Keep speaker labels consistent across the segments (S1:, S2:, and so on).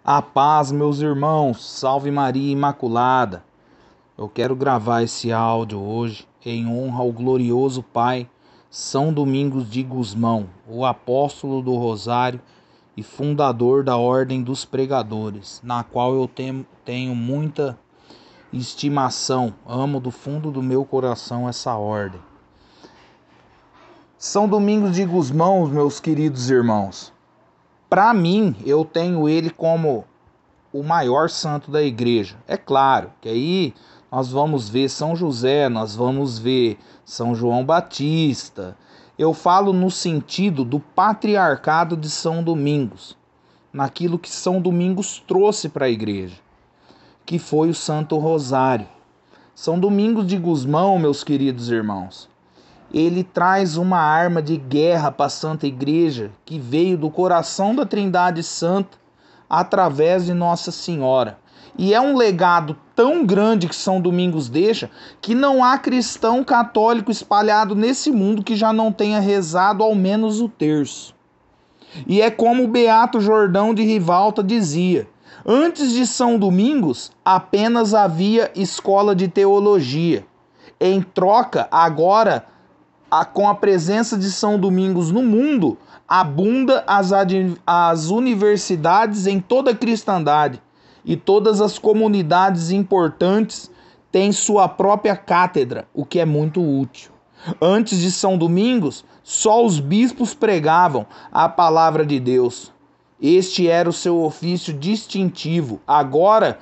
S1: A paz, meus irmãos, salve Maria Imaculada. Eu quero gravar esse áudio hoje em honra ao glorioso Pai São Domingos de Gusmão, o apóstolo do Rosário e fundador da Ordem dos Pregadores, na qual eu tenho muita estimação, amo do fundo do meu coração essa ordem. São Domingos de Gusmão, meus queridos irmãos, para mim, eu tenho ele como o maior santo da igreja. É claro que aí nós vamos ver São José, nós vamos ver São João Batista. Eu falo no sentido do patriarcado de São Domingos, naquilo que São Domingos trouxe para a igreja, que foi o Santo Rosário. São Domingos de Gusmão, meus queridos irmãos, ele traz uma arma de guerra para a Santa Igreja que veio do coração da Trindade Santa através de Nossa Senhora. E é um legado tão grande que São Domingos deixa que não há cristão católico espalhado nesse mundo que já não tenha rezado ao menos o terço. E é como o Beato Jordão de Rivalta dizia: antes de São Domingos apenas havia escola de teologia. Em troca, agora, com a presença de São Domingos no mundo, abunda as universidades em toda a cristandade e todas as comunidades importantes têm sua própria cátedra, o que é muito útil. Antes de São Domingos, só os bispos pregavam a palavra de Deus. Este era o seu ofício distintivo. Agora,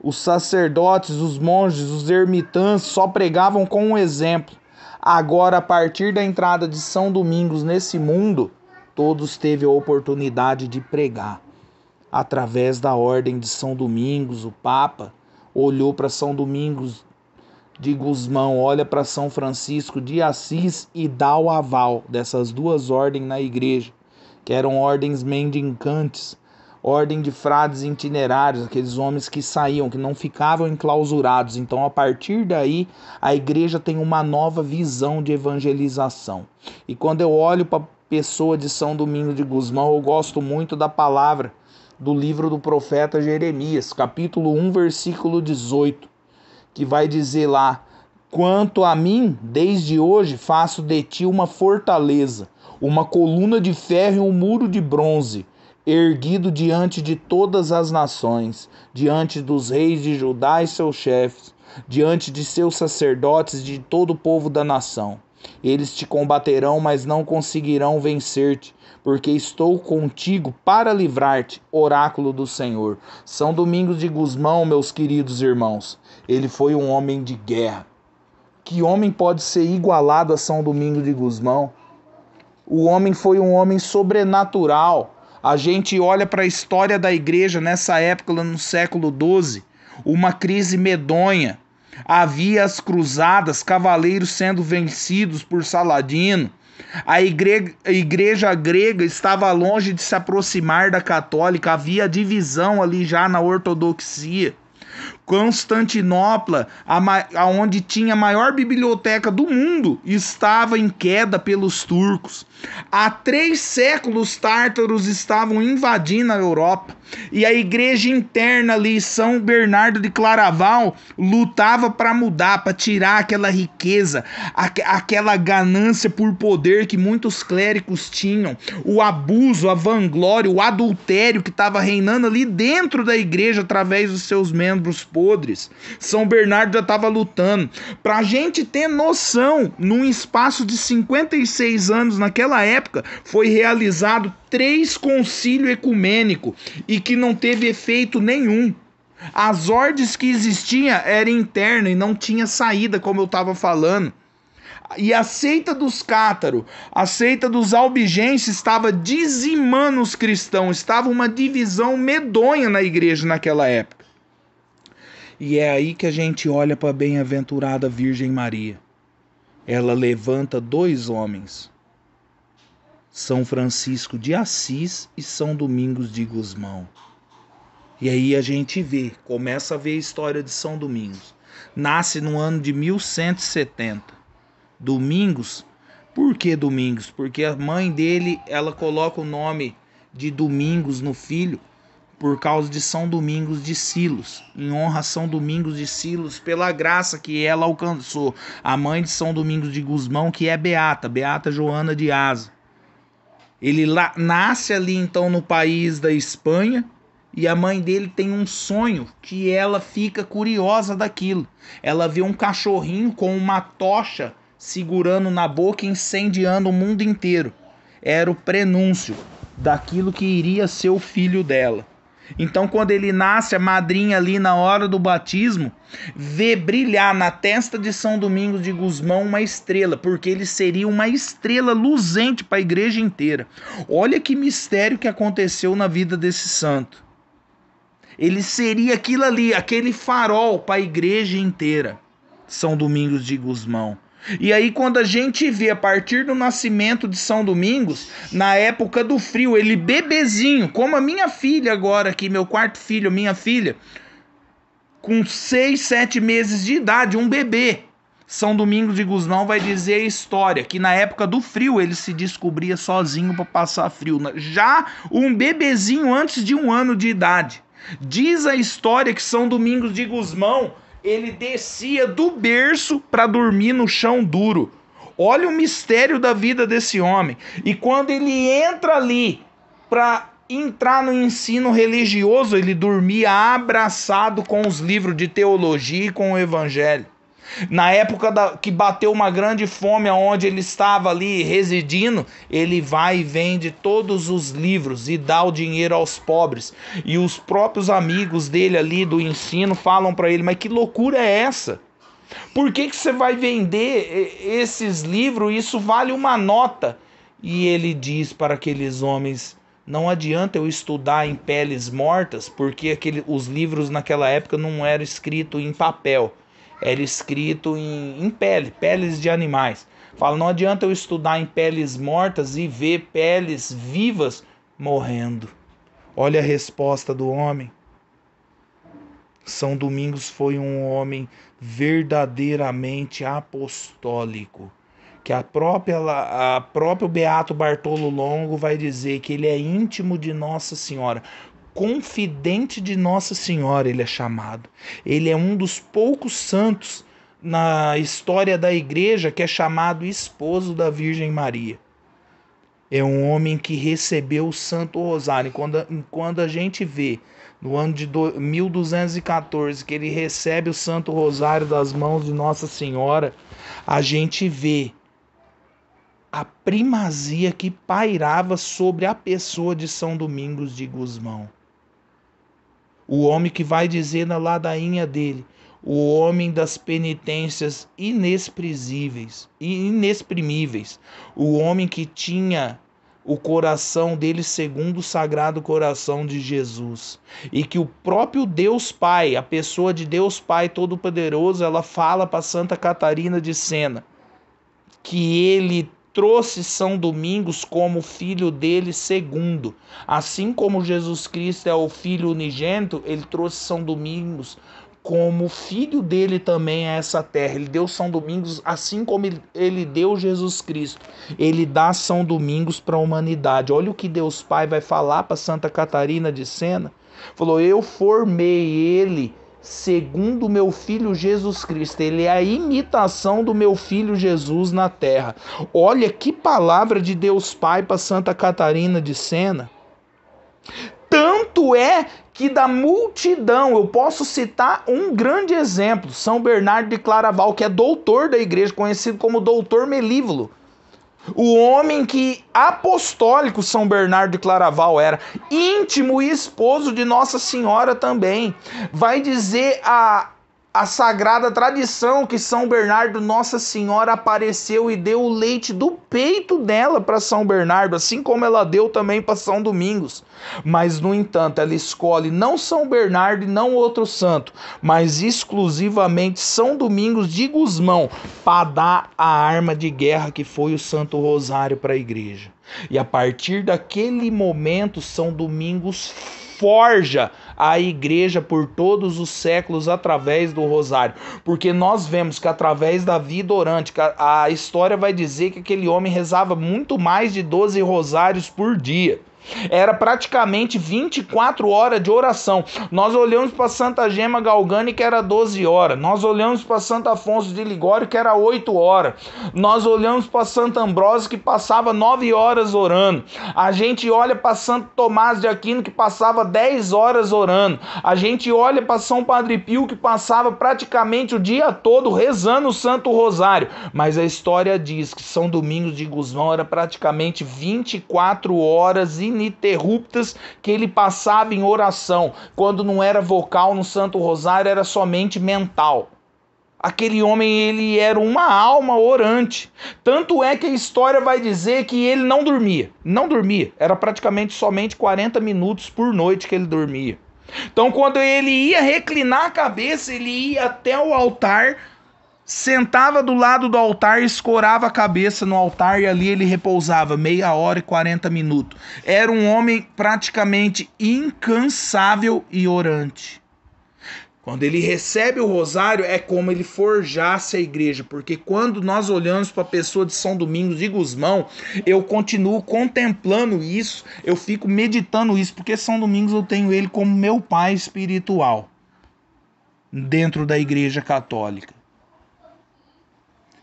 S1: os sacerdotes, os monges, os ermitãs só pregavam com um exemplo. Agora, a partir da entrada de São Domingos nesse mundo, todos teve a oportunidade de pregar. Através da ordem de São Domingos, o Papa olhou para São Domingos de Gusmão, olha para São Francisco de Assis e dá o aval dessas duas ordens na igreja, que eram ordens mendicantes, ordem de frades itinerários, aqueles homens que saíam, que não ficavam enclausurados. Então, a partir daí, a igreja tem uma nova visão de evangelização. E quando eu olho para a pessoa de São Domingos de Gusmão, eu gosto muito da palavra do livro do profeta Jeremias, capítulo 1, versículo 18, que vai dizer lá: quanto a mim, desde hoje faço de ti uma fortaleza, uma coluna de ferro e um muro de bronze, erguido diante de todas as nações, diante dos reis de Judá e seus chefes, diante de seus sacerdotes e de todo o povo da nação. Eles te combaterão, mas não conseguirão vencer-te, porque estou contigo para livrar-te, oráculo do Senhor. São Domingos de Gusmão, meus queridos irmãos, ele foi um homem de guerra. Que homem pode ser igualado a São Domingos de Gusmão? O homem foi um homem sobrenatural. A gente olha para a história da igreja nessa época, lá no século XII, uma crise medonha. Havia as cruzadas, cavaleiros sendo vencidos por Saladino. A igreja grega estava longe de se aproximar da católica, havia divisão ali já na ortodoxia. Constantinopla, onde tinha a maior biblioteca do mundo, estava em queda pelos turcos. Há 3 séculos tártaros estavam invadindo a Europa e a igreja interna ali, São Bernardo de Claraval, lutava para mudar, para tirar aquela riqueza, aquela ganância por poder que muitos clérigos tinham, o abuso, a vanglória, o adultério que estava reinando ali dentro da igreja através dos seus membros podres. São Bernardo já estava lutando. Para a gente ter noção, num espaço de 56 anos naquela época, foi realizado 3 concílios ecumênicos e que não teve efeito nenhum. As ordens que existiam eram internas e não tinha saída, como eu estava falando. E a seita dos cátaros, a seita dos albigenses estava dizimando os cristãos, estava uma divisão medonha na igreja naquela época. E é aí que a gente olha para a bem-aventurada Virgem Maria. Ela levanta 2 homens, São Francisco de Assis e São Domingos de Gusmão. E aí a gente começa a ver a história de São Domingos. Nasce no ano de 1170. Domingos, por que Domingos? Porque a mãe dele, ela coloca o nome de Domingos no filho, por causa de São Domingos de Silos, em honra a São Domingos de Silos, pela graça que ela alcançou, a mãe de São Domingos de Gusmão, que é Beata Joana de Asa. Ele nasce ali então no país da Espanha, e a mãe dele tem um sonho que ela fica curiosa daquilo. Ela vê um cachorrinho com uma tocha segurando na boca e incendiando o mundo inteiro. Era o prenúncio daquilo que iria ser o filho dela. Então, quando ele nasce, a madrinha ali na hora do batismo vê brilhar na testa de São Domingos de Gusmão uma estrela, porque ele seria uma estrela luzente para a igreja inteira. Olha que mistério que aconteceu na vida desse santo. Ele seria aquilo ali, aquele farol para a igreja inteira, São Domingos de Gusmão. E aí, quando a gente vê, a partir do nascimento de São Domingos, na época do frio, ele bebezinho, como a minha filha agora aqui, meu quarto filho, minha filha, com 6, 7 meses de idade, um bebê. São Domingos de Gusmão vai dizer a história, que na época do frio ele se descobria sozinho para passar frio. Já um bebezinho antes de 1 ano de idade. Diz a história que São Domingos de Gusmão, ele descia do berço para dormir no chão duro. Olha o mistério da vida desse homem. E quando ele entra ali para entrar no ensino religioso, ele dormia abraçado com os livros de teologia e com o evangelho. Na época que bateu uma grande fome onde ele estava ali residindo, ele vai e vende todos os livros e dá o dinheiro aos pobres. E os próprios amigos dele ali do ensino falam para ele: mas que loucura é essa? Por que você vai vender esses livros? Isso vale uma nota. E ele diz para aqueles homens: não adianta eu estudar em peles mortas, porque os livros naquela época não eram escritos em papel. Era escrito em peles de animais. Fala, não adianta eu estudar em peles mortas e ver peles vivas morrendo. Olha a resposta do homem. São Domingos foi um homem verdadeiramente apostólico. Que a próprio Beato Bartolo Longo vai dizer que ele é íntimo de Nossa Senhora. Confidente de Nossa Senhora ele é chamado. Ele é um dos poucos santos na história da igreja que é chamado esposo da Virgem Maria. É um homem que recebeu o Santo Rosário. Quando a gente vê no ano de 1214 que ele recebe o Santo Rosário das mãos de Nossa Senhora, a gente vê a primazia que pairava sobre a pessoa de São Domingos de Gusmão. O homem que vai dizer na ladainha dele, o homem das penitências inexprimíveis, o homem que tinha o coração dele segundo o Sagrado Coração de Jesus, e que o próprio Deus Pai, a pessoa de Deus Pai Todo-Poderoso, ela fala para Santa Catarina de Sena que ele trouxe São Domingos como filho dele segundo. Assim como Jesus Cristo é o filho unigênito, ele trouxe São Domingos como filho dele também a essa terra. Ele deu São Domingos, assim como ele deu Jesus Cristo. Ele dá São Domingos para a humanidade. Olha o que Deus Pai vai falar para Santa Catarina de Sena. Falou, eu formei ele segundo o meu filho Jesus Cristo. Ele é a imitação do meu filho Jesus na terra. Olha que palavra de Deus Pai para Santa Catarina de Sena. Tanto é que da multidão, eu posso citar um grande exemplo, São Bernardo de Claraval, que é doutor da igreja, conhecido como doutor Melívolo. O homem que apostólico São Bernardo de Claraval era, íntimo e esposo de Nossa Senhora também. Vai dizer a sagrada tradição que São Bernardo, Nossa Senhora apareceu e deu o leite do peito dela para São Bernardo, assim como ela deu também para São Domingos. Mas, no entanto, ela escolhe não São Bernardo e não outro santo, mas exclusivamente São Domingos de Gusmão para dar a arma de guerra que foi o Santo Rosário para a igreja. E a partir daquele momento, São Domingos forja a igreja por todos os séculos através do rosário, porque nós vemos que através da vida orante, a história vai dizer que aquele homem rezava muito mais de 12 rosários por dia. Era praticamente 24 horas de oração. Nós olhamos para Santa Gema Galgani, que era 12 horas. Nós olhamos para Santo Afonso de Ligório, que era 8 horas. Nós olhamos para Santo Ambrósio, que passava 9 horas orando. A gente olha para Santo Tomás de Aquino, que passava 10 horas orando. A gente olha para São Padre Pio, que passava praticamente o dia todo rezando o Santo Rosário. Mas a história diz que São Domingos de Gusmão era praticamente 24 horas ininterruptas que ele passava em oração. Quando não era vocal no Santo Rosário, era somente mental. Aquele homem, ele era uma alma orante. Tanto é que a história vai dizer que ele não dormia. Não dormia. Era praticamente somente 40 minutos por noite que ele dormia. Então, quando ele ia reclinar a cabeça, ele ia até o altar, sentava do lado do altar, escorava a cabeça no altar e ali ele repousava meia hora e 40 minutos. Era um homem praticamente incansável e orante. Quando ele recebe o rosário, é como ele forjasse a igreja, porque quando nós olhamos para a pessoa de São Domingos de Gusmão, eu continuo contemplando isso, eu fico meditando isso, porque São Domingos eu tenho ele como meu pai espiritual, dentro da igreja católica.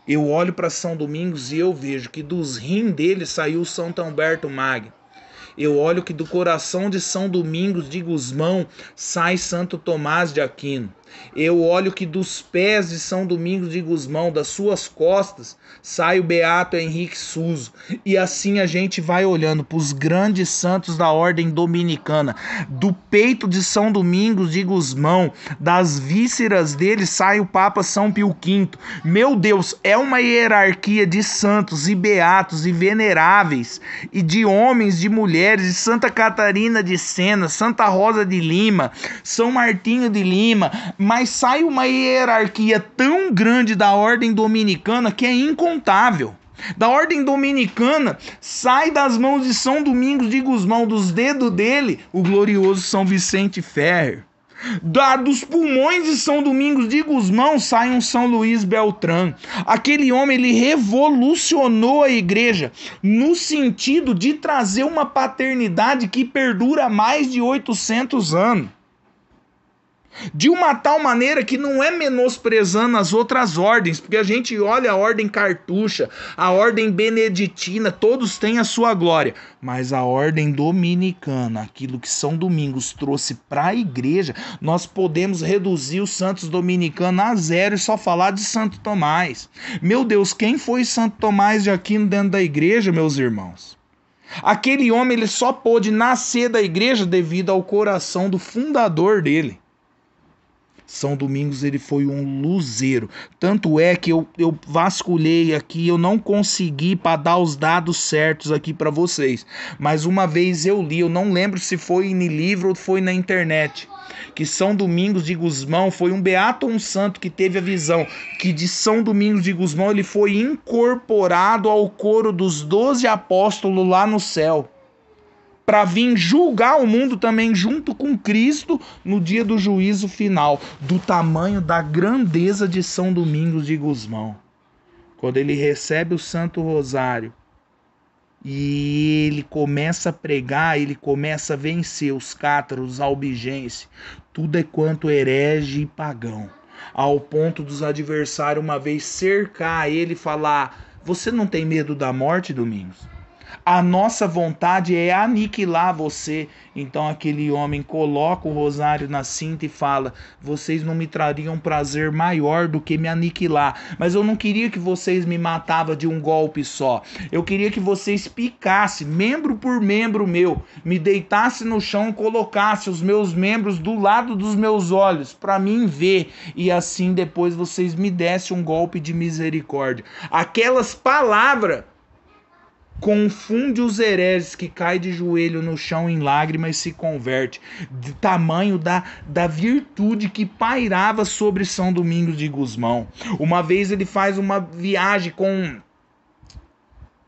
S1: Eu olho para São Domingos e eu vejo que dos rins dele saiu Santo Humberto Magno. Eu olho que do coração de São Domingos de Gusmão sai Santo Tomás de Aquino. Eu olho que dos pés de São Domingos de Gusmão, das suas costas, sai o Beato Henrique Suso. E assim a gente vai olhando para os grandes santos da ordem dominicana. Do peito de São Domingos de Gusmão, das vísceras dele, sai o Papa São Pio V. Meu Deus, é uma hierarquia de santos e beatos e veneráveis, e de homens, de mulheres, de Santa Catarina de Sena, Santa Rosa de Lima, São Martinho de Lima, mas sai uma hierarquia tão grande da ordem dominicana que é incontável. Da ordem dominicana sai das mãos de São Domingos de Gusmão, dos dedos dele, o glorioso São Vicente Ferrer. Dos pulmões de São Domingos de Gusmão sai um São Luís Beltrán. Aquele homem, ele revolucionou a igreja no sentido de trazer uma paternidade que perdura mais de 800 anos. De uma tal maneira que não é menosprezando as outras ordens, porque a gente olha a ordem cartucha, a ordem beneditina, todos têm a sua glória, mas a ordem dominicana, aquilo que São Domingos trouxe para a igreja, nós podemos reduzir os santos dominicanos a zero e só falar de Santo Tomás. Meu Deus, quem foi Santo Tomás de Aquino dentro da igreja, meus irmãos? Aquele homem, ele só pôde nascer da igreja devido ao coração do fundador dele. São Domingos, ele foi um luzeiro. Tanto é que eu vasculhei aqui, eu não consegui para dar os dados certos aqui para vocês. Mas uma vez eu li, eu não lembro se foi em livro ou foi na internet, que São Domingos de Gusmão foi um beato ou um santo que teve a visão que de São Domingos de Gusmão ele foi incorporado ao coro dos 12 apóstolos lá no céu, para vir julgar o mundo também junto com Cristo no dia do juízo final, do tamanho da grandeza de São Domingos de Gusmão. Quando ele recebe o Santo Rosário e ele começa a pregar, ele começa a vencer os cátaros, os albigenses, tudo é quanto herege e pagão, ao ponto dos adversários uma vez cercar ele e falar: você não tem medo da morte, Domingos? A nossa vontade é aniquilar você. Então aquele homem coloca o rosário na cinta e fala: vocês não me trariam prazer maior do que me aniquilar. Mas eu não queria que vocês me matavam de um golpe só. Eu queria que vocês picassem, membro por membro meu, me deitassem no chão e colocassem os meus membros do lado dos meus olhos, para mim ver. E assim depois vocês me dessem um golpe de misericórdia. Aquelas palavras confunde os hereges que caem de joelho no chão em lágrimas e se converte. De tamanho da virtude que pairava sobre São Domingos de Gusmão. Uma vez ele faz uma viagem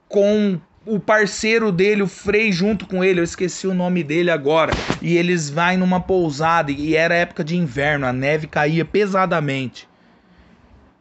S1: com o parceiro dele, o Frei, junto com ele, eu esqueci o nome dele agora, e eles vão numa pousada, e era época de inverno, a neve caía pesadamente.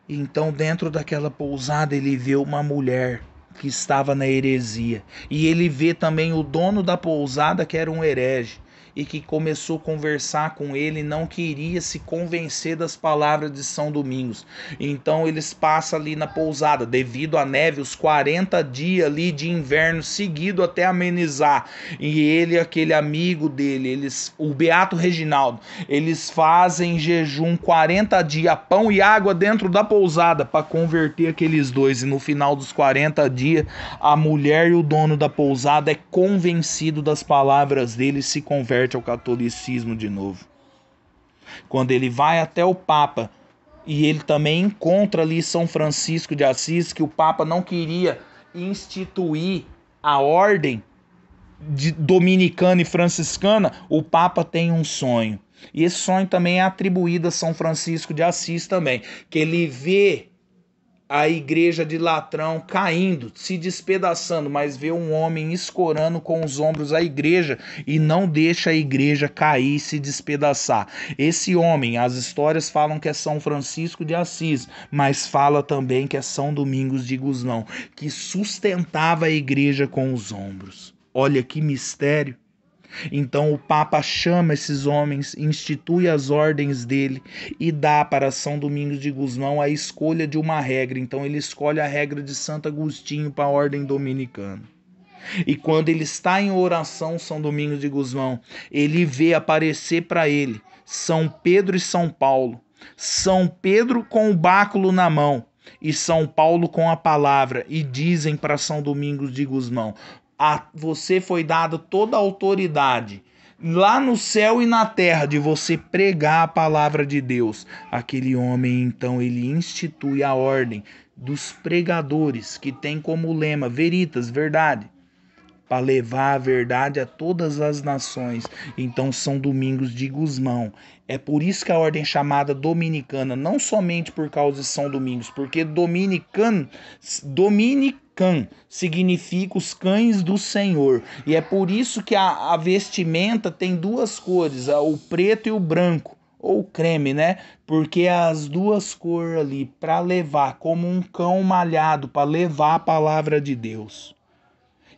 S1: Então dentro daquela pousada ele vê uma mulher que estava na heresia. E ele vê também o dono da pousada, que era um herege, e que começou a conversar com ele e não queria se convencer das palavras de São Domingos. Então eles passam ali na pousada, devido à neve, os 40 dias ali de inverno seguido até amenizar. E ele, aquele amigo dele, o Beato Reginaldo, eles fazem jejum 40 dias, pão e água dentro da pousada para converter aqueles dois. E no final dos 40 dias, a mulher e o dono da pousada é convencido das palavras dele e se converte ao catolicismo de novo. Quando ele vai até o Papa e ele também encontra ali São Francisco de Assis, que o Papa não queria instituir a ordem dominicana e franciscana, o Papa tem um sonho. E esse sonho também é atribuído a São Francisco de Assis também, que ele vê a igreja de Latrão caindo, se despedaçando, mas vê um homem escorando com os ombros a igreja e não deixa a igreja cair e se despedaçar. Esse homem, as histórias falam que é São Francisco de Assis, mas fala também que é São Domingos de Gusmão, que sustentava a igreja com os ombros. Olha que mistério. Então o Papa chama esses homens, institui as ordens dele e dá para São Domingos de Gusmão a escolha de uma regra. Então ele escolhe a regra de Santo Agostinho para a ordem dominicana. E quando ele está em oração, São Domingos de Gusmão, ele vê aparecer para ele São Pedro e São Paulo. São Pedro com o báculo na mão e São Paulo com a palavra, e dizem para São Domingos de Gusmão: você foi dado toda a autoridade lá no céu e na terra de você pregar a palavra de Deus. Aquele homem, então, ele institui a ordem dos pregadores, que tem como lema veritas, verdade, para levar a verdade a todas as nações. Então, São Domingos de Gusmão. É por isso que a ordem é chamada dominicana, não somente por causa de São Domingos, porque dominican significa os cães do Senhor. E é por isso que a vestimenta tem duas cores, o preto e o branco, ou creme, né? Porque as duas cores ali, para levar, como um cão malhado, para levar a palavra de Deus.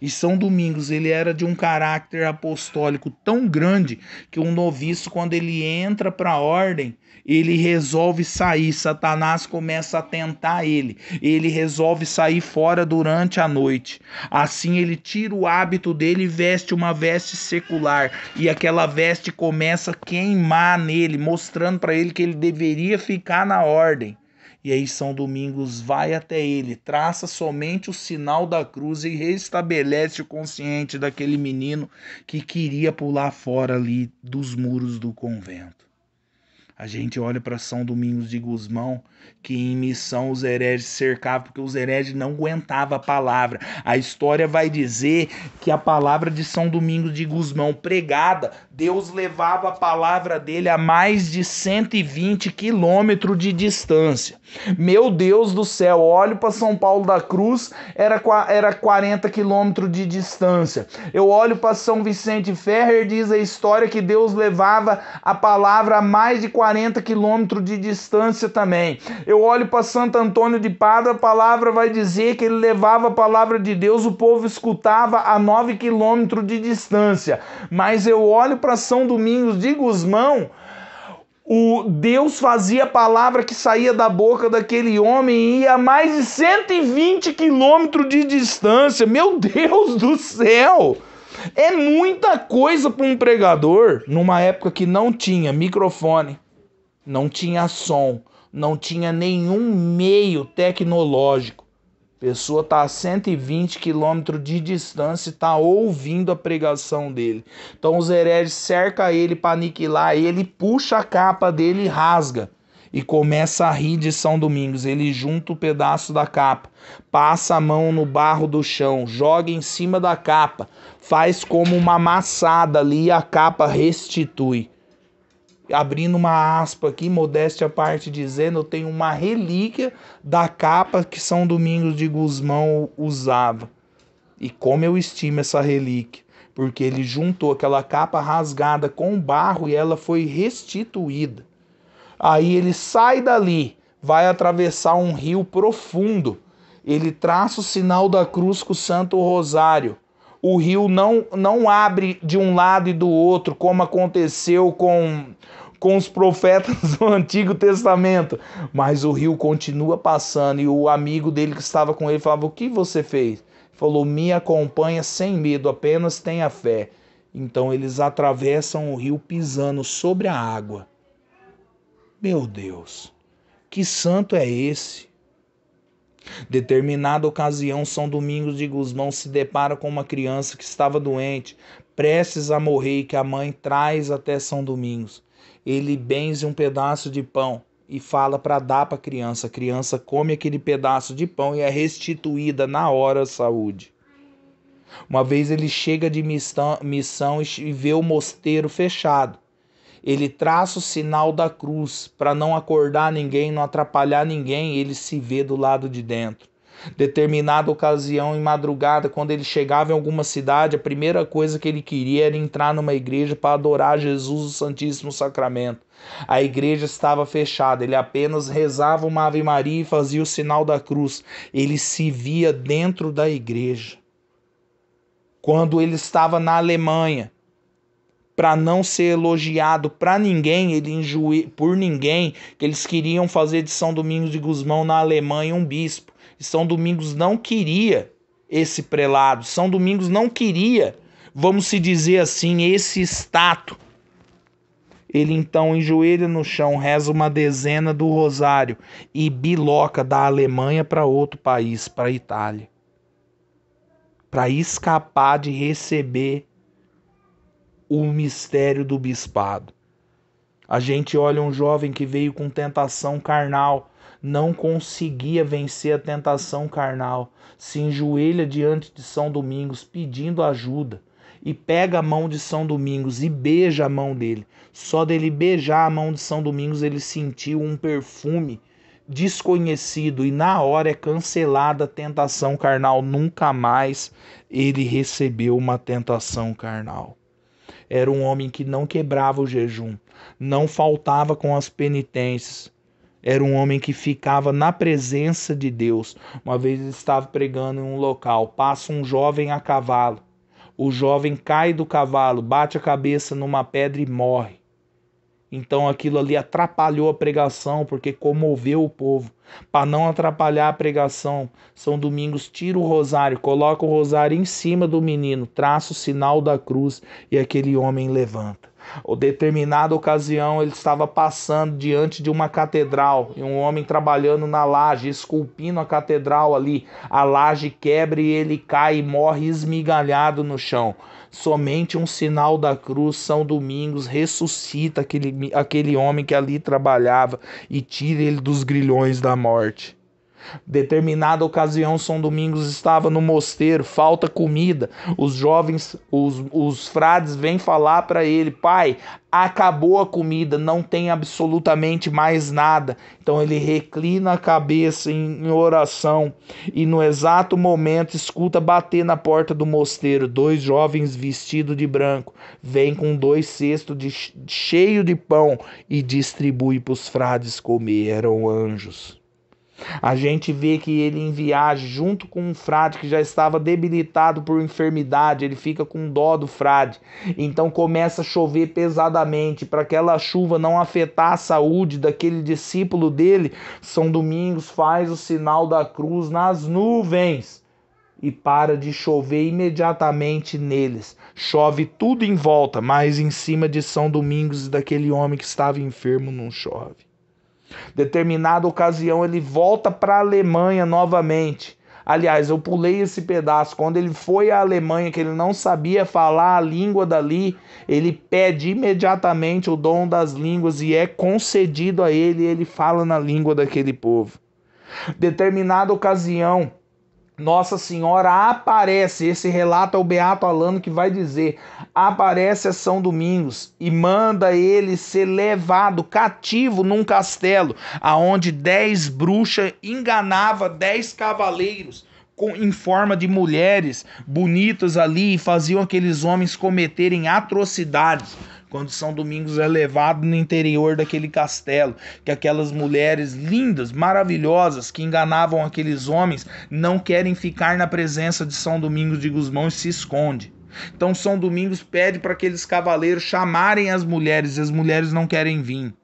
S1: E São Domingos, ele era de um caráter apostólico tão grande que um noviço, quando ele entra para a ordem, ele resolve sair. Satanás começa a tentar ele. Ele resolve sair fora durante a noite. Assim ele tira o hábito dele e veste uma veste secular. E aquela veste começa a queimar nele, mostrando para ele que ele deveria ficar na ordem. E aí São Domingos vai até ele, traça somente o sinal da cruz e restabelece o consciente daquele menino que queria pular fora ali dos muros do convento. A gente olha para São Domingos de Gusmão, que em missão os hereges cercavam, porque os hereges não aguentavam a palavra. A história vai dizer que a palavra de São Domingos de Gusmão pregada, Deus levava a palavra dele a mais de 120 quilômetros de distância. Meu Deus do céu, olho para São Paulo da Cruz, era 40 quilômetros de distância. Eu olho para São Vicente Ferrer, diz a história que Deus levava a palavra a mais de 40 quilômetros de distância também. Eu olho para Santo Antônio de Pádua, a palavra vai dizer que ele levava a palavra de Deus, o povo escutava a 9 quilômetros de distância. Mas eu olho para São Domingos de Gusmão, o Deus fazia a palavra que saía da boca daquele homem e ia a mais de 120 quilômetros de distância. Meu Deus do céu! É muita coisa para um pregador numa época que não tinha microfone, não tinha som, não tinha nenhum meio tecnológico. A pessoa está a 120 quilômetros de distância e está ouvindo a pregação dele. Então os hereges cercam ele para aniquilar ele, puxa a capa dele e rasga. E começa a rir de São Domingos. Ele junta o pedaço da capa, passa a mão no barro do chão, joga em cima da capa, faz como uma amassada ali e a capa restitui. Abrindo uma aspa aqui, modéstia à parte dizendo, eu tenho uma relíquia da capa que São Domingos de Gusmão usava. E como eu estimo essa relíquia, porque ele juntou aquela capa rasgada com barro e ela foi restituída. Aí ele sai dali, vai atravessar um rio profundo Ele traça o sinal da cruz com o Santo Rosário. O rio não abre de um lado e do outro, como aconteceu com os profetas do Antigo Testamento. Mas o rio continua passando, e o amigo dele que estava com ele falava: o que você fez? Ele falou: me acompanha sem medo, apenas tenha fé. Então eles atravessam o rio pisando sobre a água. Meu Deus, que santo é esse? Determinada ocasião, São Domingos de Gusmão se depara com uma criança que estava doente, prestes a morrer, e que a mãe traz até São Domingos. Ele benze um pedaço de pão e fala para dar para a criança. A criança come aquele pedaço de pão e é restituída na hora à saúde. Uma vez ele chega de missão e vê o mosteiro fechado. Ele traça o sinal da cruz para não acordar ninguém, não atrapalhar ninguém. Ele se vê do lado de dentro. Determinada ocasião, em madrugada, quando ele chegava em alguma cidade, a primeira coisa que ele queria era entrar numa igreja para adorar Jesus, o Santíssimo Sacramento. A igreja estava fechada, ele apenas rezava uma Ave Maria e fazia o sinal da cruz. Ele se via dentro da igreja. Quando ele estava na Alemanha, para não ser elogiado para ninguém, por ninguém, que eles queriam fazer de São Domingos de Gusmão na Alemanha um bispo. E São Domingos não queria esse prelado, São Domingos não queria, vamos se dizer assim, esse status. Ele então enjoelha no chão, reza uma dezena do rosário e biloca da Alemanha para outro país, para a Itália, para escapar de receber o mistério do bispado. A gente olha um jovem que veio com tentação carnal, não conseguia vencer a tentação carnal, se enjoelha diante de São Domingos pedindo ajuda e pega a mão de São Domingos e beija a mão dele. Só dele beijar a mão de São Domingos ele sentiu um perfume desconhecido e na hora é cancelada a tentação carnal. Nunca mais ele recebeu uma tentação carnal. Era um homem que não quebrava o jejum, não faltava com as penitências. Era um homem que ficava na presença de Deus. Uma vez ele estava pregando em um local, passa um jovem a cavalo. O jovem cai do cavalo, bate a cabeça numa pedra e morre. Então aquilo ali atrapalhou a pregação, porque comoveu o povo. Para não atrapalhar a pregação, São Domingos tira o rosário, coloca o rosário em cima do menino, traça o sinal da cruz e aquele homem levanta. Em determinada ocasião, ele estava passando diante de uma catedral e um homem trabalhando na laje, esculpindo a catedral ali. A laje quebra e ele cai e morre esmigalhado no chão. Somente um sinal da cruz, São Domingos ressuscita aquele homem que ali trabalhava e tira ele dos grilhões da morte. Determinada ocasião, São Domingos estava no mosteiro, falta comida. Os jovens, os frades vêm falar para ele: pai, acabou a comida, não tem absolutamente mais nada. Então ele reclina a cabeça em oração e no exato momento escuta bater na porta do mosteiro. 2 jovens vestidos de branco vêm com 2 cestos cheio de pão e distribui para os frades comer. Eram anjos. A gente vê que ele em viagem, junto com um frade que já estava debilitado por enfermidade, ele fica com dó do frade. Então começa a chover pesadamente. Para aquela chuva não afetar a saúde daquele discípulo dele, São Domingos faz o sinal da cruz nas nuvens e para de chover imediatamente neles. Chove tudo em volta, mas em cima de São Domingos e daquele homem que estava enfermo não chove. Determinada ocasião ele volta para a Alemanha novamente. Aliás, eu pulei esse pedaço. Quando ele foi à Alemanha, que ele não sabia falar a língua dali, ele pede imediatamente o dom das línguas e é concedido a ele, e ele fala na língua daquele povo. Determinada ocasião, Nossa Senhora aparece, esse relato é o Beato Alano que vai dizer, aparece a São Domingos e manda ele ser levado cativo num castelo, aonde 10 bruxas enganavam 10 cavaleiros em forma de mulheres bonitas ali e faziam aqueles homens cometerem atrocidades. quando São Domingos é levado no interior daquele castelo, que aquelas mulheres lindas, maravilhosas, que enganavam aqueles homens, não querem ficar na presença de São Domingos de Gusmão e se esconde. Então São Domingos pede para aqueles cavaleiros chamarem as mulheres, e as mulheres não querem vir.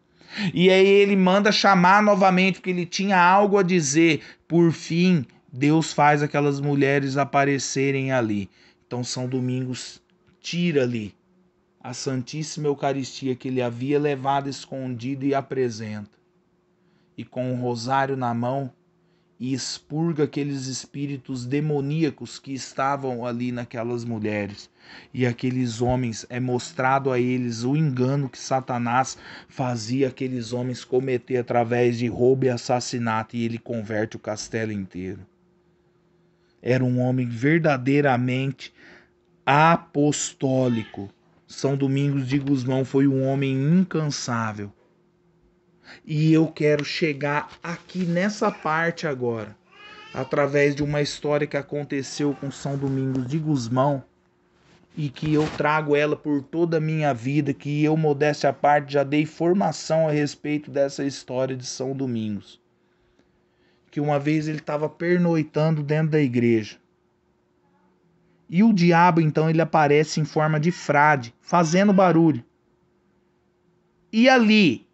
S1: E aí ele manda chamar novamente, porque ele tinha algo a dizer. Por fim, Deus faz aquelas mulheres aparecerem ali. Então São Domingos tira ali a Santíssima Eucaristia que ele havia levado escondido e apresenta. E com o rosário na mão, e expurga aqueles espíritos demoníacos que estavam ali naquelas mulheres. E aqueles homens, é mostrado a eles o engano que Satanás fazia aqueles homens cometer através de roubo e assassinato, e ele converte o castelo inteiro. Era um homem verdadeiramente apostólico. São Domingos de Gusmão foi um homem incansável. E eu quero chegar aqui nessa parte agora, através de uma história que aconteceu com São Domingos de Gusmão, e que eu trago ela por toda a minha vida, que eu, modéstia à parte, já dei formação a respeito dessa história de São Domingos. Que uma vez ele estava pernoitando dentro da igreja. E o diabo, então, ele aparece em forma de frade, fazendo barulho. E ali,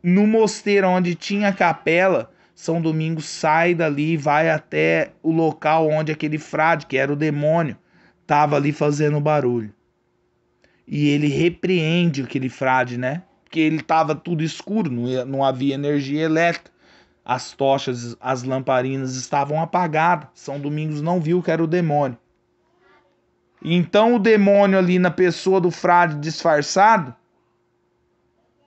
S1: no mosteiro onde tinha a capela, São Domingos sai dali e vai até o local onde aquele frade, que era o demônio, estava ali fazendo barulho. E ele repreende aquele frade, né? Porque ele estava tudo escuro, não havia energia elétrica. As tochas, as lamparinas estavam apagadas. São Domingos não viu que era o demônio. Então o demônio ali na pessoa do frade disfarçado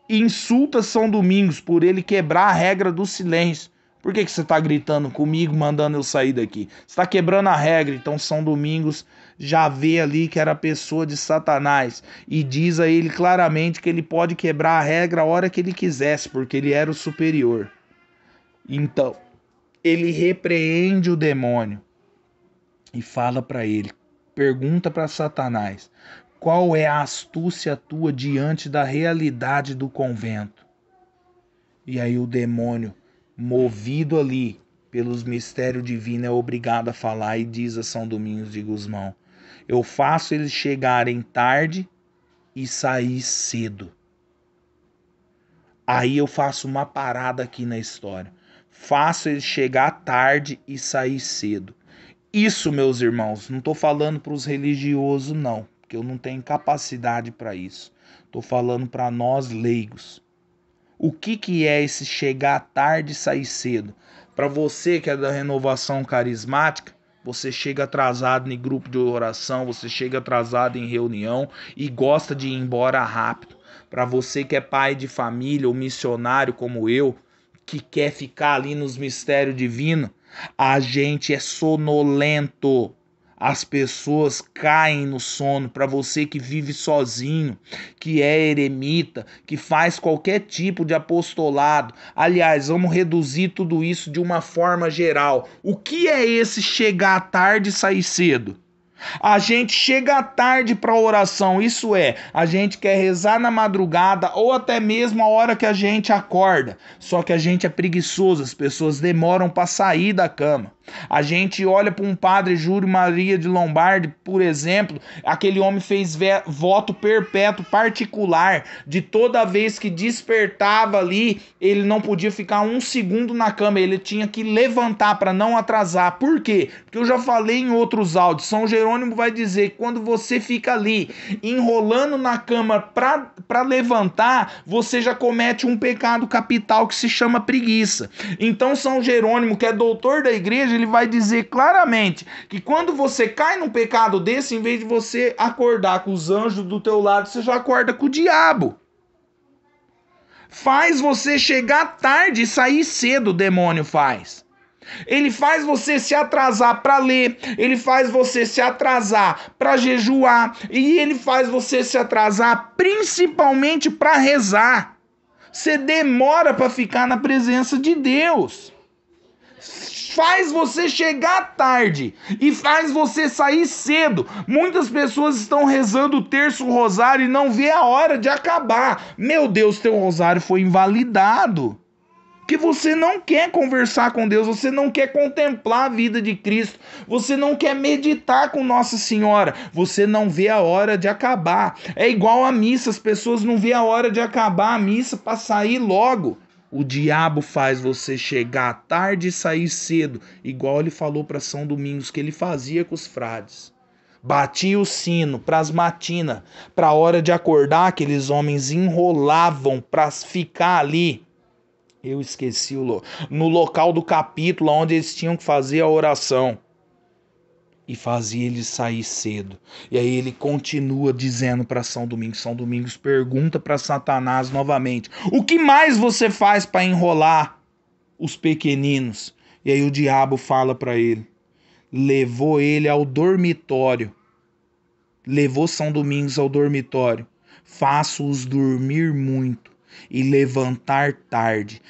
S1: insulta São Domingos por ele quebrar a regra do silêncio. Por que você está gritando comigo, mandando eu sair daqui? Você está quebrando a regra. Então São Domingos já vê ali que era a pessoa de Satanás e diz a ele claramente que ele pode quebrar a regra a hora que ele quisesse, porque ele era o superior. Então ele repreende o demônio e fala para ele, pergunta para Satanás: qual é a astúcia tua diante da realidade do convento? E aí o demônio, movido ali pelos mistérios divinos, é obrigado a falar e diz a São Domingos de Gusmão: eu faço eles chegarem tarde e sair cedo. Aí eu faço uma parada aqui na história. Faço eles chegar tarde e sair cedo. Isso, meus irmãos, não estou falando para os religiosos, não, porque eu não tenho capacidade para isso. Estou falando para nós leigos. O que é esse chegar tarde e sair cedo? Para você que é da renovação carismática, você chega atrasado em grupo de oração, você chega atrasado em reunião e gosta de ir embora rápido. Para você que é pai de família ou missionário como eu, que quer ficar ali nos mistérios divinos, a gente é sonolento. As pessoas caem no sono. Para você que vive sozinho, que é eremita, que faz qualquer tipo de apostolado. Aliás, vamos reduzir tudo isso de uma forma geral. O que é esse chegar tarde e sair cedo? A gente chega tarde para a oração, isso é, a gente quer rezar na madrugada ou até mesmo a hora que a gente acorda. Só que a gente é preguiçoso, as pessoas demoram para sair da cama. A gente olha para um padre Júlio Maria de Lombardi, por exemplo, aquele homem fez voto perpétuo particular de toda vez que despertava ali, ele não podia ficar um segundo na cama, ele tinha que levantar para não atrasar. Por quê? Porque eu já falei em outros áudios, São Jerônimo vai dizer que quando você fica ali enrolando na cama para levantar, você já comete um pecado capital que se chama preguiça. Então São Jerônimo, que é doutor da igreja, ele vai dizer claramente que quando você cai num pecado desse, em vez de você acordar com os anjos do teu lado, você já acorda com o diabo. Faz você chegar tarde e sair cedo, o demônio faz. Ele faz você se atrasar para ler, ele faz você se atrasar para jejuar e ele faz você se atrasar principalmente para rezar. Você demora para ficar na presença de Deus. faz você chegar tarde e faz você sair cedo. Muitas pessoas estão rezando o terço, o rosário e não vê a hora de acabar. Meu Deus, teu rosário foi invalidado. Que você não quer conversar com Deus, você não quer contemplar a vida de Cristo, você não quer meditar com Nossa Senhora, você não vê a hora de acabar. É igual a missa, as pessoas não vê a hora de acabar a missa para sair logo. O diabo faz você chegar tarde e sair cedo, igual ele falou para São Domingos que ele fazia com os frades. Batia o sino para as matinas, para a hora de acordar, aqueles homens enrolavam para ficar ali. Eu esqueci no local do capítulo onde eles tinham que fazer a oração. E fazia ele sair cedo. E aí ele continua dizendo para São Domingos. São Domingos pergunta para Satanás novamente: o que mais você faz para enrolar os pequeninos? E aí o diabo fala para ele. Levou ele ao dormitório. Levou São Domingos ao dormitório. Faço-os dormir muito e levantar tarde,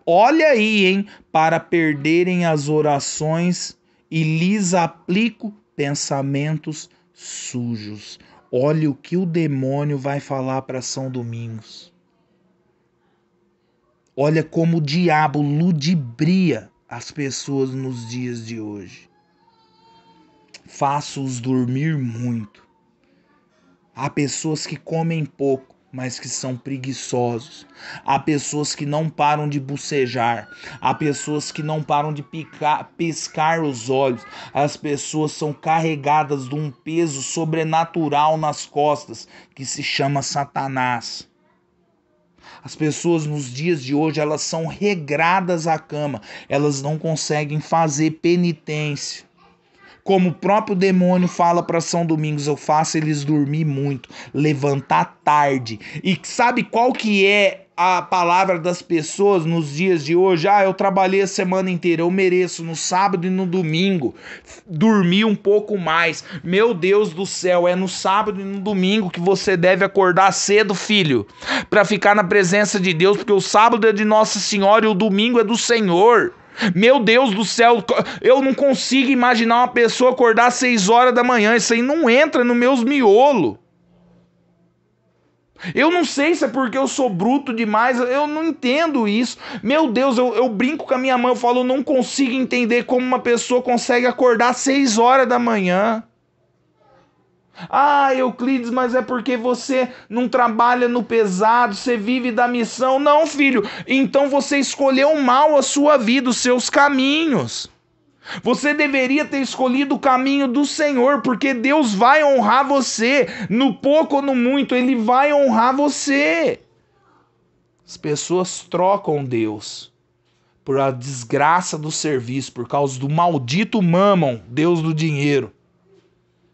S1: olha aí, hein, para perderem as orações e lhes aplico pensamentos sujos. Olha o que o demônio vai falar para São Domingos. Olha como o diabo ludibria as pessoas nos dias de hoje. Faço-os dormir muito. Há pessoas que comem pouco, mas que são preguiçosos. Há pessoas que não param de bocejar. Há pessoas que não param de piscar os olhos. As pessoas são carregadas de um peso sobrenatural nas costas, que se chama Satanás. As pessoas nos dias de hoje, elas são regradas à cama. Elas não conseguem fazer penitência. Como o próprio demônio fala para São Domingos, eu faço eles dormir muito, levantar tarde. E sabe qual que é a palavra das pessoas nos dias de hoje? Eu trabalhei a semana inteira, eu mereço no sábado e no domingo dormir um pouco mais. Meu Deus do céu, é no sábado e no domingo que você deve acordar cedo, filho, para ficar na presença de Deus, porque o sábado é de Nossa Senhora e o domingo é do Senhor. Meu Deus do céu, eu não consigo imaginar uma pessoa acordar às 6 horas da manhã. Isso aí não entra nos meus miolos. Eu não sei se é porque eu sou bruto demais, eu não entendo isso. Meu Deus, eu brinco com a minha mãe, eu falo, eu não consigo entender como uma pessoa consegue acordar às 6 horas da manhã. Euclides, mas é porque você não trabalha no pesado, você vive da missão. Não, filho, então você escolheu mal a sua vida, os seus caminhos. Você deveria ter escolhido o caminho do Senhor, porque Deus vai honrar você, no pouco ou no muito, Ele vai honrar você. As pessoas trocam Deus por a desgraça do serviço, por causa do maldito Mammon, Deus do dinheiro.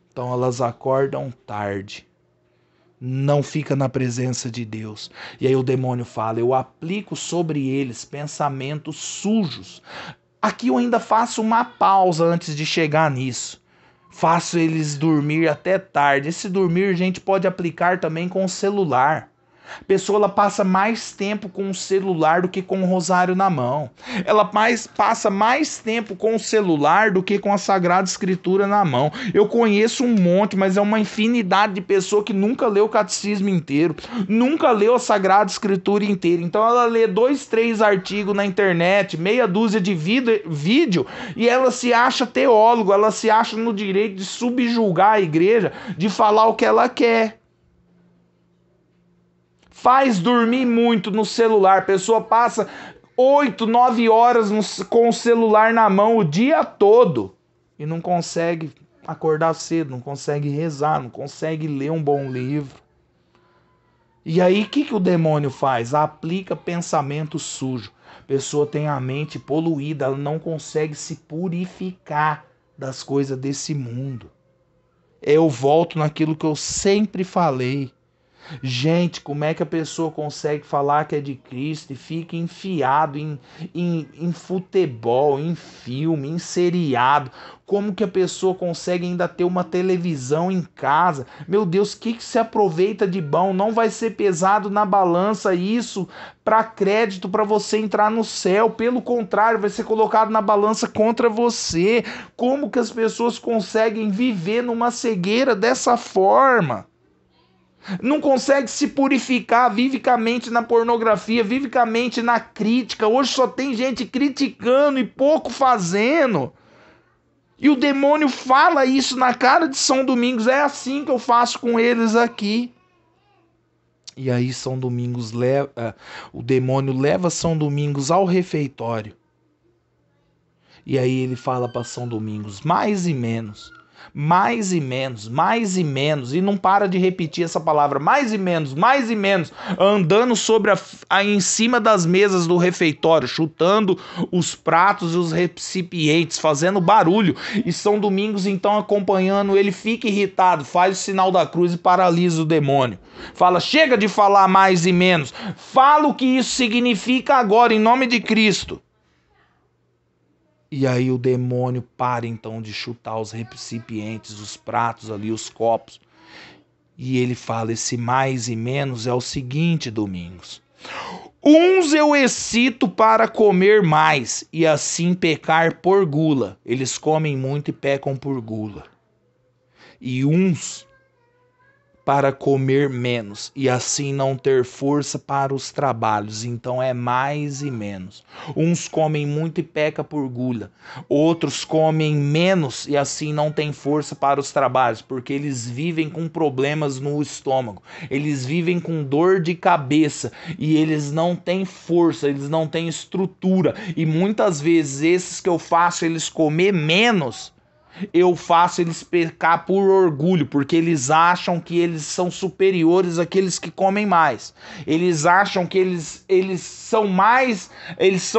S1: Então elas acordam tarde, não fica na presença de Deus. E aí o demônio fala, eu aplico sobre eles pensamentos sujos. Aqui eu ainda faço uma pausa antes de chegar nisso. Faço eles dormir até tarde. Esse dormir a gente pode aplicar também com o celular. A pessoa ela passa mais tempo com o celular do que com o rosário na mão. Ela passa mais tempo com o celular do que com a Sagrada Escritura na mão. Eu conheço um monte, mas é uma infinidade de pessoa que nunca leu o catecismo inteiro, nunca leu a Sagrada Escritura inteira. Então ela lê 2, 3 artigos na internet, meia dúzia de vídeo, e ela se acha teólogo, ela se acha no direito de subjugar a igreja, de falar o que ela quer. Faz dormir muito no celular. A pessoa passa 8, 9 horas com o celular na mão o dia todo e não consegue acordar cedo, não consegue rezar, não consegue ler um bom livro. E aí o que o demônio faz? Aplica pensamento sujo. A pessoa tem a mente poluída, ela não consegue se purificar das coisas desse mundo. Eu volto naquilo que eu sempre falei. Gente, como é que a pessoa consegue falar que é de Cristo e fica enfiado em futebol, em filme, em seriado? Como que a pessoa consegue ainda ter uma televisão em casa? Meu Deus, o que se aproveita de bom? Não vai ser pesado na balança isso para crédito para você entrar no céu. Pelo contrário, vai ser colocado na balança contra você. Como que as pessoas conseguem viver numa cegueira dessa forma? Não consegue se purificar vivamente na pornografia, vivamente na crítica. Hoje só tem gente criticando e pouco fazendo. E o demônio fala isso na cara de São Domingos. É assim que eu faço com eles aqui. E aí São Domingos o demônio leva São Domingos ao refeitório. E aí ele fala para São Domingos, mais e menos. Mais e menos, mais e menos, e não para de repetir essa palavra, mais e menos, andando sobre em cima das mesas do refeitório, chutando os pratos e os recipientes, fazendo barulho, e São Domingos então acompanhando, ele fica irritado, faz o sinal da cruz e paralisa o demônio, fala, chega de falar mais e menos, fala o que isso significa agora, em nome de Cristo. E aí o demônio para então de chutar os recipientes, os pratos ali, os copos. E ele fala, esse mais e menos é o seguinte, Domingos. Uns eu excito para comer mais e assim pecar por gula. Eles comem muito e pecam por gula. E uns para comer menos e assim não ter força para os trabalhos. Então é mais e menos. Uns comem muito e pecam por gula. Outros comem menos e assim não têm força para os trabalhos, porque eles vivem com problemas no estômago. Eles vivem com dor de cabeça e eles não têm força, eles não têm estrutura. E muitas vezes esses que eu faço eles comer menos, eu faço eles pecar por orgulho, porque eles acham que eles são superiores àqueles que comem mais. Eles acham que eles são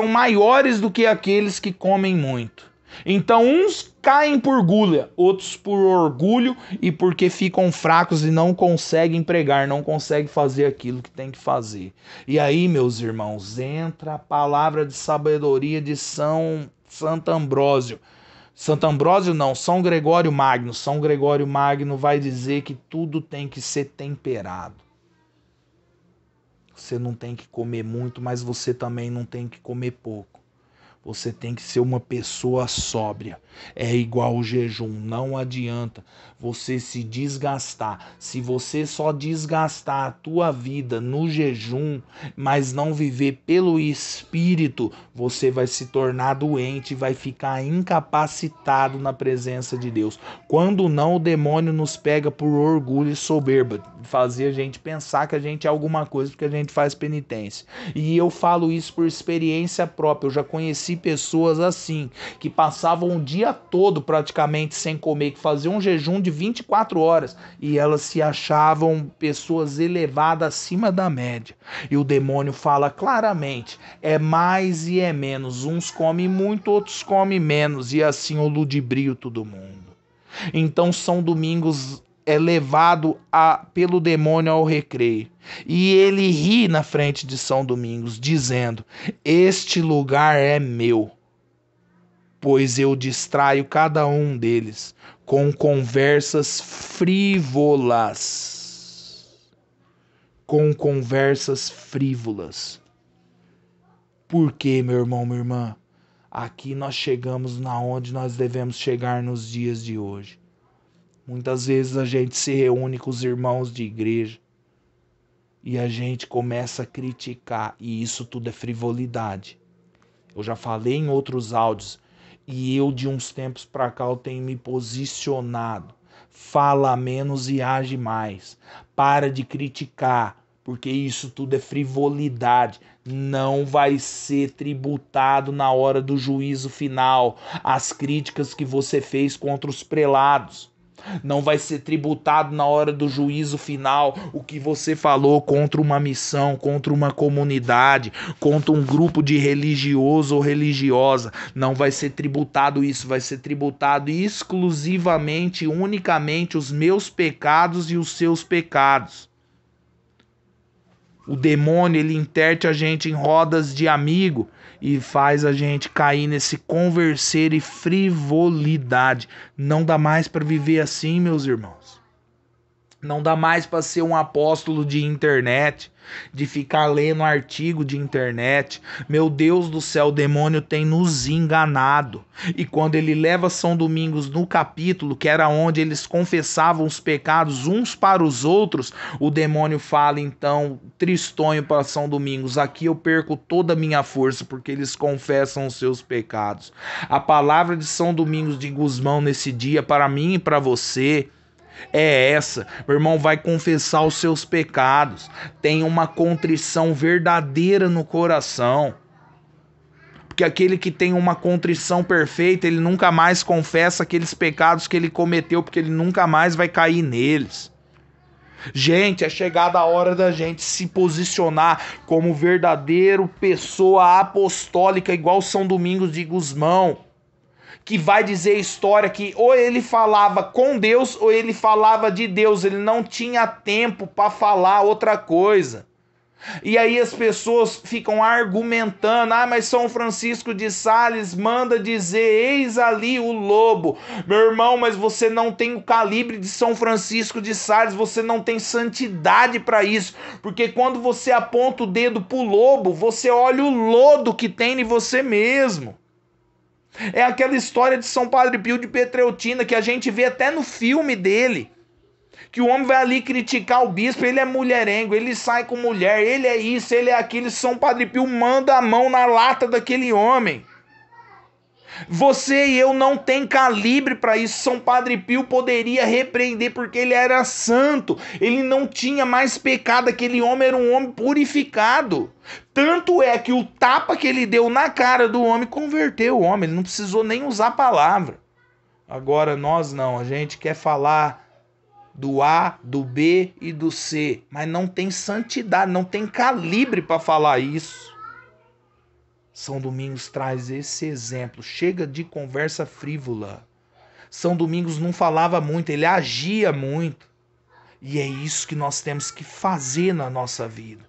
S1: maiores do que aqueles que comem muito. Então uns caem por gula, outros por orgulho e porque ficam fracos e não conseguem pregar, não conseguem fazer aquilo que tem que fazer. E aí, meus irmãos, entra a palavra de sabedoria de Santo Ambrósio. Santo Ambrósio não, São Gregório Magno. São Gregório Magno vai dizer que tudo tem que ser temperado. Você não tem que comer muito, mas você também não tem que comer pouco. Você tem que ser uma pessoa sóbria. É igual o jejum, não adianta você se desgastar. Se você só desgastar a tua vida no jejum, mas não viver pelo Espírito, você vai se tornar doente e vai ficar incapacitado na presença de Deus. Quando não, o demônio nos pega por orgulho e soberba, fazer a gente pensar que a gente é alguma coisa porque a gente faz penitência. E eu falo isso por experiência própria. Eu já conheci pessoas assim, que passavam o dia todo praticamente sem comer, que faziam um jejum de 24 horas e elas se achavam pessoas elevadas acima da média. E o demônio fala claramente, é mais e é menos. Uns comem muito, outros comem menos, e assim eu ludibrio todo mundo. Então São Domingos é levado pelo demônio ao recreio. E ele ri na frente de São Domingos, dizendo, este lugar é meu, pois eu distraio cada um deles com conversas frívolas. Com conversas frívolas. Por quê, meu irmão, minha irmã? Aqui nós chegamos na onde nós devemos chegar nos dias de hoje. Muitas vezes a gente se reúne com os irmãos de igreja e a gente começa a criticar, e isso tudo é frivolidade. Eu já falei em outros áudios e eu de uns tempos para cá eu tenho me posicionado. Fala menos e age mais. Para de criticar, porque isso tudo é frivolidade. Não vai ser tributado na hora do juízo final as críticas que você fez contra os prelados. Não vai ser tributado na hora do juízo final o que você falou contra uma missão, contra uma comunidade, contra um grupo de religioso ou religiosa. Não vai ser tributado isso, vai ser tributado exclusivamente, unicamente os meus pecados e os seus pecados. O demônio, ele interte a gente em rodas de amigo e faz a gente cair nesse converser e frivolidade. Não dá mais para viver assim, meus irmãos. Não dá mais para ser um apóstolo de internet, de ficar lendo artigo de internet. Meu Deus do céu, o demônio tem nos enganado. E quando ele leva São Domingos no capítulo, que era onde eles confessavam os pecados uns para os outros, o demônio fala então, tristonho para São Domingos: aqui eu perco toda a minha força, porque eles confessam os seus pecados. A palavra de São Domingos de Gusmão nesse dia, para mim e para você, é essa: meu irmão, vai confessar os seus pecados, tem uma contrição verdadeira no coração, porque aquele que tem uma contrição perfeita, ele nunca mais confessa aqueles pecados que ele cometeu, porque ele nunca mais vai cair neles. Gente, é chegada a hora da gente se posicionar como verdadeiro pessoa apostólica, igual São Domingos de Gusmão, que vai dizer a história que ou ele falava com Deus ou ele falava de Deus. Ele não tinha tempo para falar outra coisa. E aí as pessoas ficam argumentando: mas São Francisco de Sales manda dizer, eis ali o lobo. Meu irmão, mas você não tem o calibre de São Francisco de Sales, você não tem santidade para isso, porque quando você aponta o dedo pro lobo, você olha o lodo que tem em você mesmo. É aquela história de São Padre Pio de Pietrelcina, que a gente vê até no filme dele, que o homem vai ali criticar o bispo, ele é mulherengo, ele sai com mulher, ele é isso, ele é aquilo, e São Padre Pio manda a mão na lata daquele homem. Você e eu não tem calibre para isso. São Padre Pio poderia repreender porque ele era santo, ele não tinha mais pecado, aquele homem era um homem purificado. Tanto é que o tapa que ele deu na cara do homem converteu o homem, ele não precisou nem usar a palavra. Agora nós não, a gente quer falar do A, do B e do C, mas não tem santidade, não tem calibre para falar isso. São Domingos traz esse exemplo. Chega de conversa frívola. São Domingos não falava muito, ele agia muito. E é isso que nós temos que fazer na nossa vida.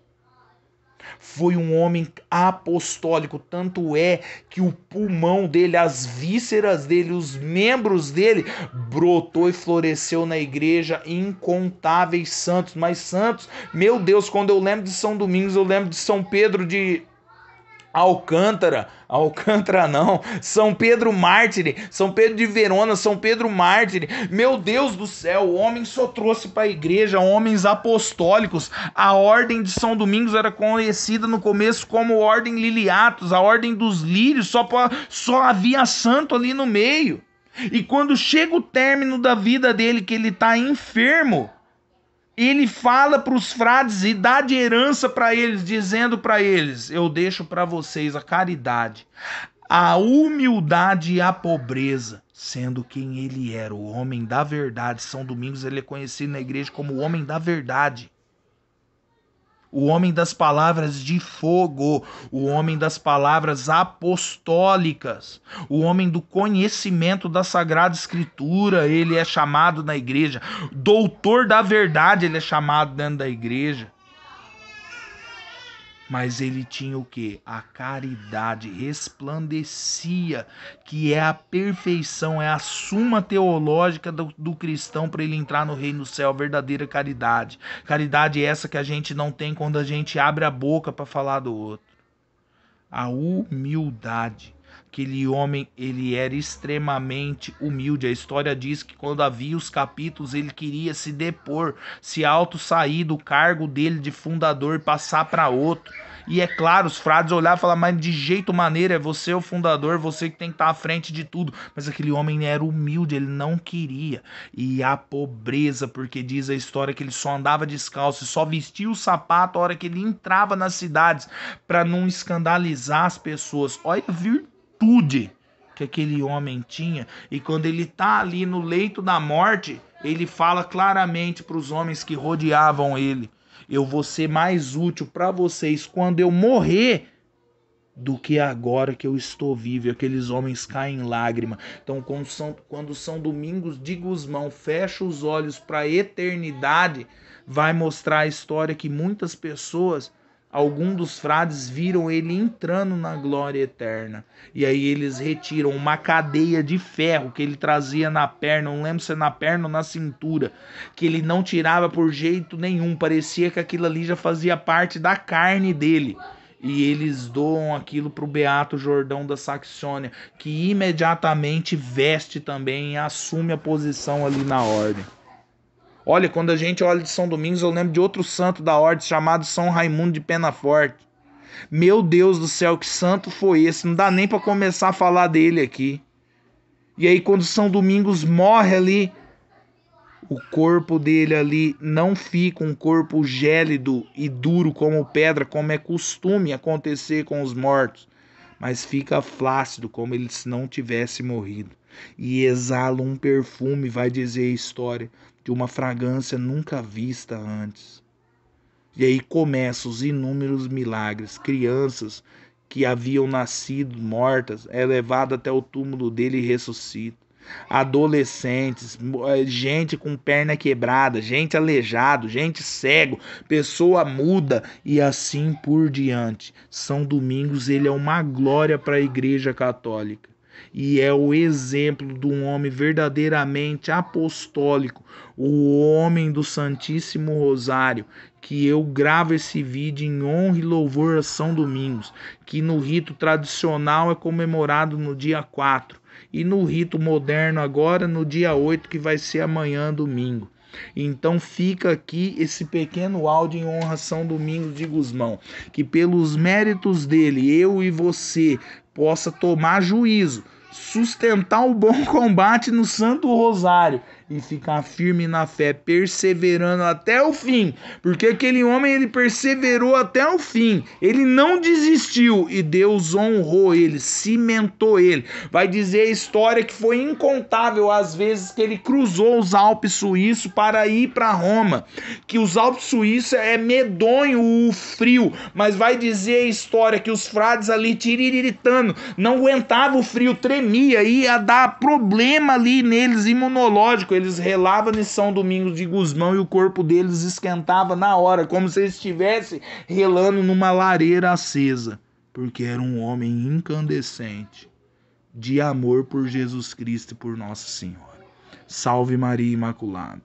S1: Foi um homem apostólico, tanto é que o pulmão dele, as vísceras dele, os membros dele, brotou e floresceu na igreja incontáveis santos. Mas santos, meu Deus, quando eu lembro de São Domingos, eu lembro de São Pedro de Alcântara não, São Pedro Mártire, São Pedro de Verona, São Pedro Mártire. Meu Deus do céu, o homem só trouxe para a igreja homens apostólicos. A ordem de São Domingos era conhecida no começo como Ordem Liliatus, a ordem dos lírios, só havia santo ali no meio. E quando chega o término da vida dele, que ele está enfermo, ele fala para os frades e dá de herança para eles, dizendo para eles: eu deixo para vocês a caridade, a humildade e a pobreza, sendo quem ele era, o homem da verdade. São Domingos, ele é conhecido na igreja como o homem da verdade, o homem das palavras de fogo, o homem das palavras apostólicas, o homem do conhecimento da Sagrada Escritura. Ele é chamado na igreja doutor da verdade, ele é chamado dentro da igreja. Mas ele tinha o quê? A caridade, resplandecia, que é a perfeição, é a suma teológica do cristão para ele entrar no reino do céu, a verdadeira caridade. Caridade é essa que a gente não tem quando a gente abre a boca para falar do outro. A humildade. Aquele homem, ele era extremamente humilde. A história diz que quando havia os capítulos, ele queria se depor, se auto-sair do cargo dele de fundador e passar para outro. E é claro, os frades olhavam e falavam: mas de jeito maneira, é você o fundador, você que tem que estar à frente de tudo. Mas aquele homem era humilde, ele não queria. E a pobreza, porque diz a história que ele só andava descalço, só vestia o sapato a hora que ele entrava nas cidades, para não escandalizar as pessoas. Olha a virtude que aquele homem tinha. E quando ele está ali no leito da morte, ele fala claramente para os homens que rodeavam ele: eu vou ser mais útil para vocês quando eu morrer do que agora que eu estou vivo. E aqueles homens caem em lágrima. Então, quando São Domingos de Gusmão fecha os olhos para a eternidade, vai mostrar a história que muitas pessoas, alguns dos frades, viram ele entrando na glória eterna. E aí eles retiram uma cadeia de ferro que ele trazia na perna, não lembro se é na perna ou na cintura, que ele não tirava por jeito nenhum. Parecia que aquilo ali já fazia parte da carne dele. E eles doam aquilo para o Beato Jordão da Saxônia, que imediatamente veste também e assume a posição ali na ordem. Olha, quando a gente olha de São Domingos, eu lembro de outro santo da ordem chamado São Raimundo de Penaforte. Meu Deus do céu, que santo foi esse? Não dá nem para começar a falar dele aqui. E aí quando São Domingos morre ali, o corpo dele ali não fica um corpo gélido e duro como pedra, como é costume acontecer com os mortos, mas fica flácido, como ele se não tivesse morrido. E exala um perfume, vai dizer a história, de uma fragrância nunca vista antes. E aí começam os inúmeros milagres. Crianças que haviam nascido mortas é levada até o túmulo dele e ressuscita. Adolescentes, gente com perna quebrada, gente aleijado, gente cego, pessoa muda e assim por diante. São Domingos, ele é uma glória para a Igreja Católica e é o exemplo de um homem verdadeiramente apostólico, o homem do Santíssimo Rosário, que eu gravo esse vídeo em honra e louvor a São Domingos, que no rito tradicional é comemorado no dia 4 e no rito moderno agora no dia 8, que vai ser amanhã, domingo. Então fica aqui esse pequeno áudio em honra a São Domingos de Gusmão, que pelos méritos dele, eu e você possa tomar juízo, sustentar o bom combate no Santo Rosário e ficar firme na fé, perseverando até o fim, porque aquele homem, ele perseverou até o fim, ele não desistiu e Deus honrou ele, cimentou ele. Vai dizer a história que foi incontável as vezes que ele cruzou os Alpes suíços para ir para Roma, que os Alpes suíços é medonho o frio, mas vai dizer a história que os frades ali tiriritando, não aguentavam o frio, tremia, ia dar problema ali neles imunológico. Eles relavam em São Domingos de Gusmão e o corpo deles esquentava na hora, como se eles estivessem relando numa lareira acesa, porque era um homem incandescente, de amor por Jesus Cristo e por Nossa Senhora. Salve Maria Imaculada.